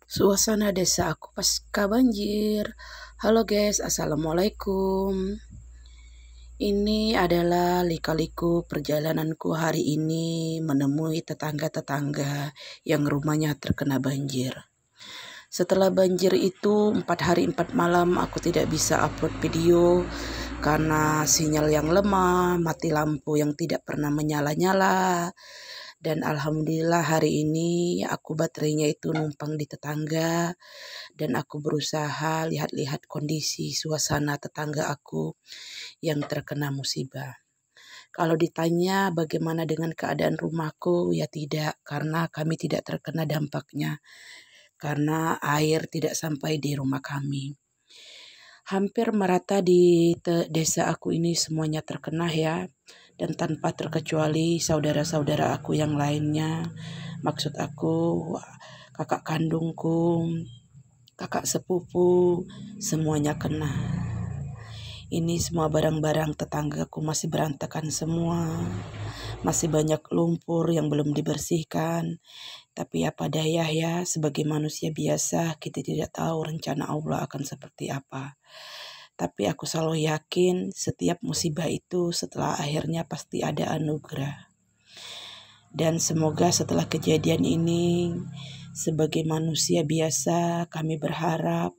Suasana desa aku pasca banjir. Halo guys, assalamualaikum. Ini adalah lika-liku perjalananku hari ini menemui tetangga-tetangga yang rumahnya terkena banjir. Setelah banjir itu 4 hari 4 malam aku tidak bisa upload video karena sinyal yang lemah, mati lampu yang tidak pernah menyala-nyala. Dan alhamdulillah hari ini aku baterainya itu numpang di tetangga dan aku berusaha lihat-lihat kondisi suasana tetangga aku yang terkena musibah. Kalau ditanya bagaimana dengan keadaan rumahku, ya tidak, karena kami tidak terkena dampaknya, karena air tidak sampai di rumah kami. Hampir merata di desa aku ini semuanya terkena ya, dan tanpa terkecuali saudara-saudara aku yang lainnya. Maksud aku kakak kandungku, kakak sepupu, semuanya kena. Ini semua barang-barang tetanggaku masih berantakan semua. Masih banyak lumpur yang belum dibersihkan. Tapi apa daya ya, sebagai manusia biasa kita tidak tahu rencana Allah akan seperti apa. Tapi aku selalu yakin setiap musibah itu setelah akhirnya pasti ada anugerah. Dan semoga setelah kejadian ini, sebagai manusia biasa kami berharap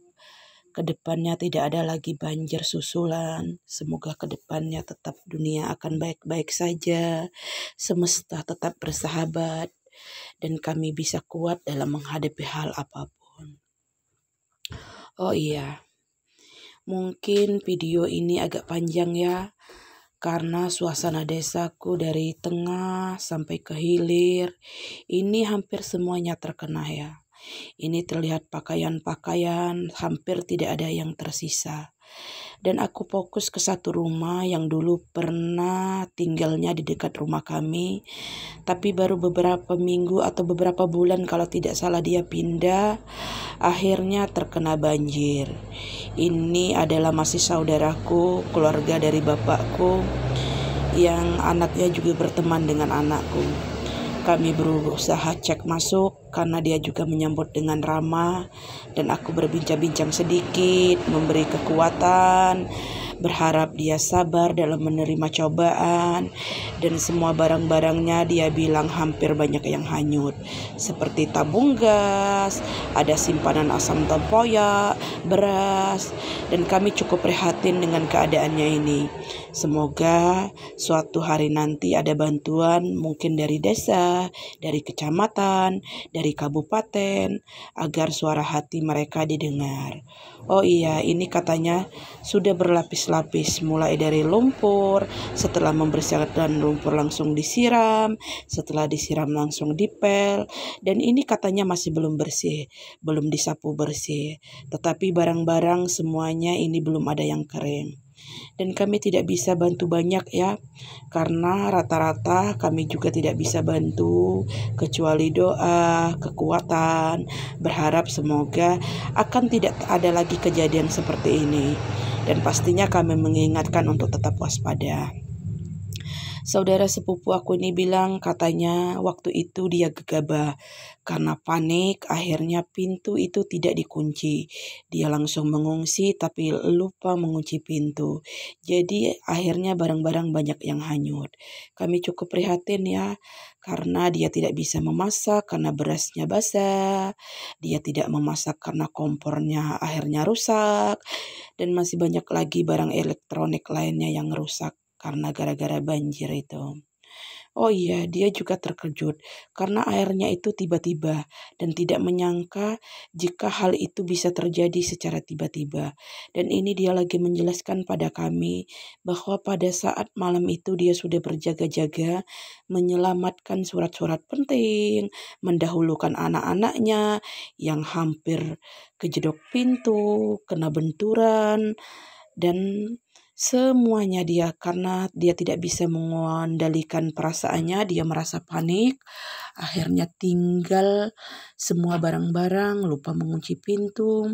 kedepannya tidak ada lagi banjir susulan. Semoga kedepannya tetap dunia akan baik-baik saja. Semesta tetap bersahabat. Dan kami bisa kuat dalam menghadapi hal apapun. Oh iya, mungkin video ini agak panjang ya. Karena suasana desaku dari tengah sampai ke hilir. Ini hampir semuanya terkena ya. Ini terlihat pakaian-pakaian, hampir tidak ada yang tersisa. Dan aku fokus ke satu rumah yang dulu pernah tinggalnya di dekat rumah kami. Tapi baru beberapa minggu atau beberapa bulan kalau tidak salah dia pindah, akhirnya terkena banjir. Ini adalah masih saudaraku, keluarga dari bapakku, yang anaknya juga berteman dengan anakku. Kami berusaha cek masuk karena dia juga menyambut dengan ramah dan aku berbincang-bincang sedikit, memberi kekuatan, berharap dia sabar dalam menerima cobaan dan semua barang-barangnya dia bilang hampir banyak yang hanyut seperti tabung gas, ada simpanan asam tempoyak, beras, dan kami cukup prihatin dengan keadaannya ini. Semoga suatu hari nanti ada bantuan mungkin dari desa, dari kecamatan, dari kabupaten, agar suara hati mereka didengar. Oh iya, ini katanya sudah berlapis-lapis, mulai dari lumpur, setelah membersihkan lumpur langsung disiram, setelah disiram langsung dipel, dan ini katanya masih belum bersih, belum disapu bersih. Tetapi barang-barang semuanya ini belum ada yang kering. Dan kami tidak bisa bantu banyak ya, karena rata-rata kami juga tidak bisa bantu kecuali doa, kekuatan, berharap semoga akan tidak ada lagi kejadian seperti ini. Dan pastinya kami mengingatkan untuk tetap waspada. Saudara sepupu aku ini bilang katanya waktu itu dia gegabah karena panik, akhirnya pintu itu tidak dikunci. Dia langsung mengungsi tapi lupa mengunci pintu. Jadi akhirnya barang-barang banyak yang hanyut. Kami cukup prihatin ya karena dia tidak bisa memasak karena berasnya basah. Dia tidak memasak karena kompornya akhirnya rusak dan masih banyak lagi barang elektronik lainnya yang rusak karena gara-gara banjir itu. Oh iya, dia juga terkejut karena airnya itu tiba-tiba dan tidak menyangka jika hal itu bisa terjadi secara tiba-tiba. Dan ini dia lagi menjelaskan pada kami bahwa pada saat malam itu dia sudah berjaga-jaga menyelamatkan surat-surat penting, mendahulukan anak-anaknya yang hampir kejedok pintu, kena benturan, dan semuanya dia karena dia tidak bisa mengendalikan perasaannya, dia merasa panik, akhirnya tinggal semua barang-barang, lupa mengunci pintu,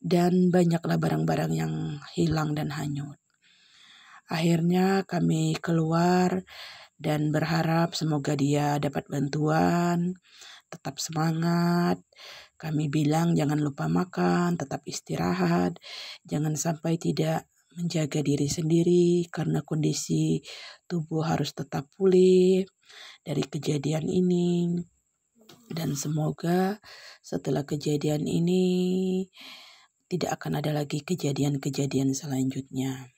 dan banyaklah barang-barang yang hilang dan hanyut. Akhirnya kami keluar dan berharap semoga dia dapat bantuan, tetap semangat, Kami bilang jangan lupa makan, tetap istirahat, jangan sampai tidak menjaga diri sendiri karena kondisi tubuh harus tetap pulih dari kejadian ini. Dan semoga setelah kejadian ini tidak akan ada lagi kejadian-kejadian selanjutnya.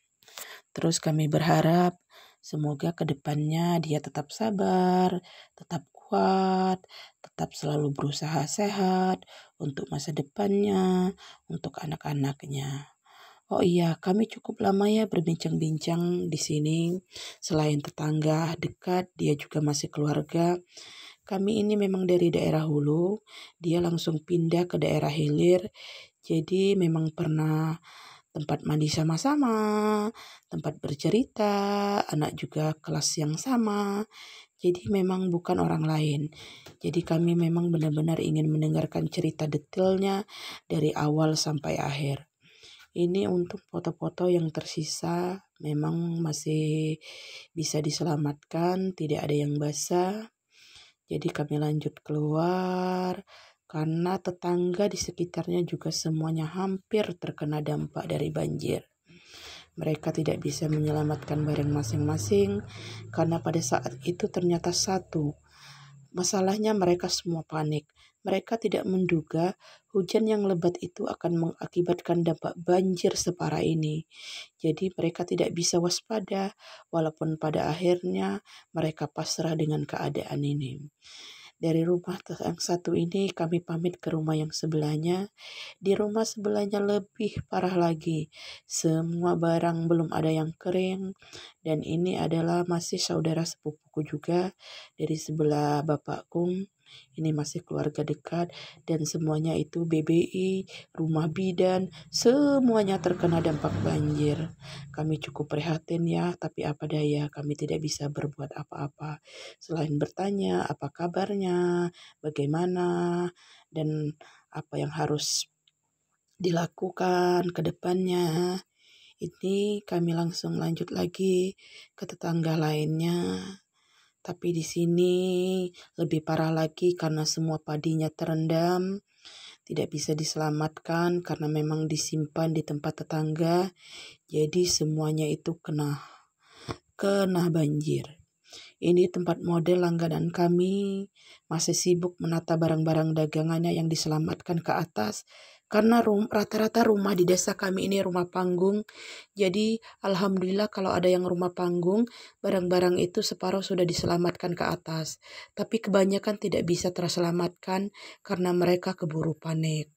Terus kami berharap semoga ke depannya dia tetap sabar, tetap kuat, tetap selalu berusaha sehat untuk masa depannya, untuk anak-anaknya. Oh iya, kami cukup lama ya berbincang-bincang di sini. Selain tetangga dekat, dia juga masih keluarga. Kami ini memang dari daerah hulu, dia langsung pindah ke daerah hilir. Jadi memang pernah tempat mandi sama-sama, tempat bercerita, anak juga kelas yang sama. Jadi memang bukan orang lain. Jadi kami memang benar-benar ingin mendengarkan cerita detailnya dari awal sampai akhir. Ini untuk foto-foto yang tersisa memang masih bisa diselamatkan, tidak ada yang basah. Jadi kami lanjut keluar karena tetangga di sekitarnya juga semuanya hampir terkena dampak dari banjir. Mereka tidak bisa menyelamatkan barang masing-masing karena pada saat itu ternyata satu. Masalahnya mereka semua panik. Mereka tidak menduga hujan yang lebat itu akan mengakibatkan dampak banjir separah ini. Jadi mereka tidak bisa waspada walaupun pada akhirnya mereka pasrah dengan keadaan ini. Dari rumah yang satu ini kami pamit ke rumah yang sebelahnya. Di rumah sebelahnya lebih parah lagi. Semua barang belum ada yang kering. Dan ini adalah masih saudara sepupuku juga dari sebelah bapakku. Ini masih keluarga dekat dan semuanya itu BBI, rumah bidan, semuanya terkena dampak banjir. Kami cukup prihatin ya, tapi apa daya, kami tidak bisa berbuat apa-apa. Selain bertanya apa kabarnya, bagaimana, dan apa yang harus dilakukan ke depannya. Ini kami langsung lanjut lagi ke tetangga lainnya. Tapi di sini lebih parah lagi karena semua padinya terendam, tidak bisa diselamatkan karena memang disimpan di tempat tetangga. Jadi semuanya itu kena banjir. Ini tempat model langganan kami masih sibuk menata barang-barang dagangannya yang diselamatkan ke atas. Karena rata-rata rumah di desa kami ini rumah panggung. Jadi alhamdulillah kalau ada yang rumah panggung, barang-barang itu separuh sudah diselamatkan ke atas. Tapi kebanyakan tidak bisa terselamatkan karena mereka keburu panik.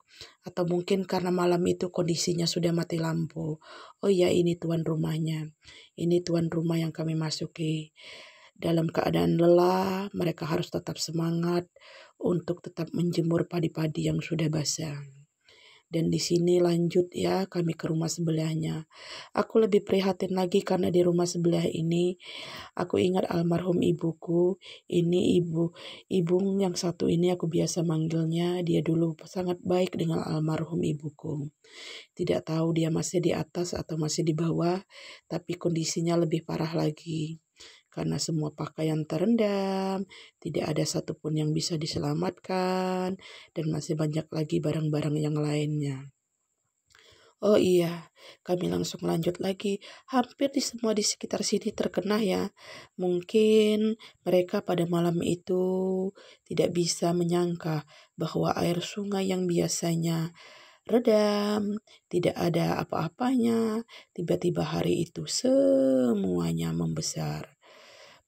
Atau mungkin karena malam itu kondisinya sudah mati lampu. Oh iya, ini tuan rumahnya. Ini tuan rumah yang kami masuki. Dalam keadaan lelah, mereka harus tetap semangat untuk tetap menjemur padi-padi yang sudah basah. Dan di sini lanjut ya kami ke rumah sebelahnya. Aku lebih prihatin lagi karena di rumah sebelah ini aku ingat almarhum ibuku. Ini ibu yang satu ini aku biasa manggilnya. Dia dulu sangat baik dengan almarhum ibuku. Tidak tahu dia masih di atas atau masih di bawah, tapi kondisinya lebih parah lagi. Karena semua pakaian terendam, tidak ada satupun yang bisa diselamatkan, dan masih banyak lagi barang-barang yang lainnya. Oh iya, kami langsung lanjut lagi. Hampir di semua di sekitar sini terkena ya. Mungkin mereka pada malam itu tidak bisa menyangka bahwa air sungai yang biasanya redam, tidak ada apa-apanya, tiba-tiba hari itu semuanya membesar.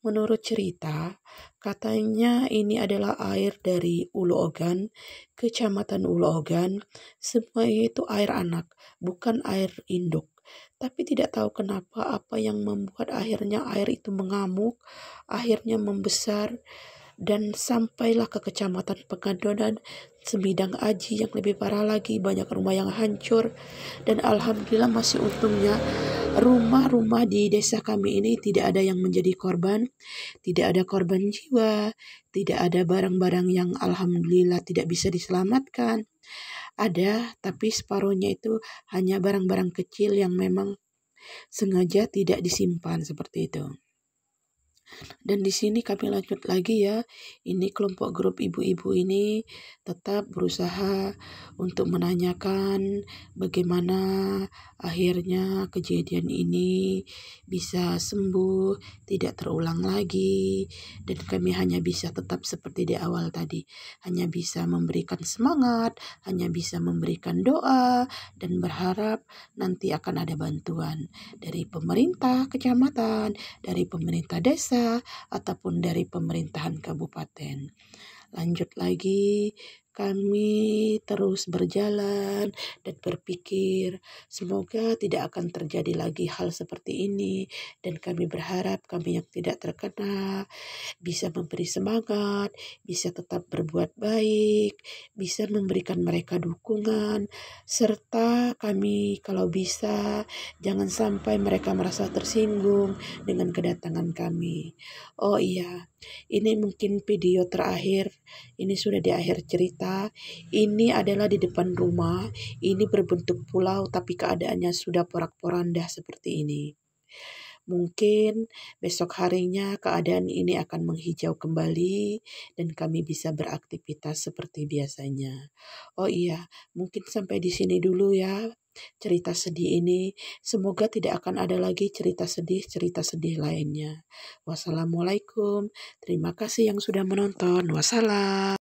Menurut cerita, katanya ini adalah air dari Ulu Ogan, Kecamatan Ulu Ogan. Semua itu air anak, bukan air induk. Tapi tidak tahu kenapa apa yang membuat akhirnya air itu mengamuk, akhirnya membesar, dan sampailah ke Kecamatan Pegandonan, Semidang Aji yang lebih parah lagi, banyak rumah yang hancur. Dan alhamdulillah masih untungnya rumah-rumah di desa kami ini tidak ada yang menjadi korban, tidak ada korban jiwa, tidak ada barang-barang yang alhamdulillah tidak bisa diselamatkan. Ada, tapi separuhnya itu hanya barang-barang kecil yang memang sengaja tidak disimpan seperti itu. Dan di sini kami lanjut lagi ya. Ini kelompok grup ibu-ibu ini tetap berusaha untuk menanyakan bagaimana akhirnya kejadian ini bisa sembuh, tidak terulang lagi. Dan kami hanya bisa tetap seperti di awal tadi. Hanya bisa memberikan semangat, hanya bisa memberikan doa, dan berharap nanti akan ada bantuan dari pemerintah kecamatan, dari pemerintah desa, ataupun dari pemerintahan kabupaten. Lanjut lagi, kami terus berjalan dan berpikir semoga tidak akan terjadi lagi hal seperti ini, dan kami berharap kami yang tidak terkena bisa memberi semangat, bisa tetap berbuat baik, bisa memberikan mereka dukungan, serta kami kalau bisa jangan sampai mereka merasa tersinggung dengan kedatangan kami. Oh iya, ini mungkin video terakhir, ini sudah di akhir cerita. Ini adalah di depan rumah, ini berbentuk pulau tapi keadaannya sudah porak-poranda seperti ini. Mungkin besok harinya keadaan ini akan menghijau kembali dan kami bisa beraktivitas seperti biasanya. Oh iya, mungkin sampai di sini dulu ya cerita sedih ini. Semoga tidak akan ada lagi cerita sedih lainnya. Wassalamualaikum. Terima kasih yang sudah menonton. Wassalam.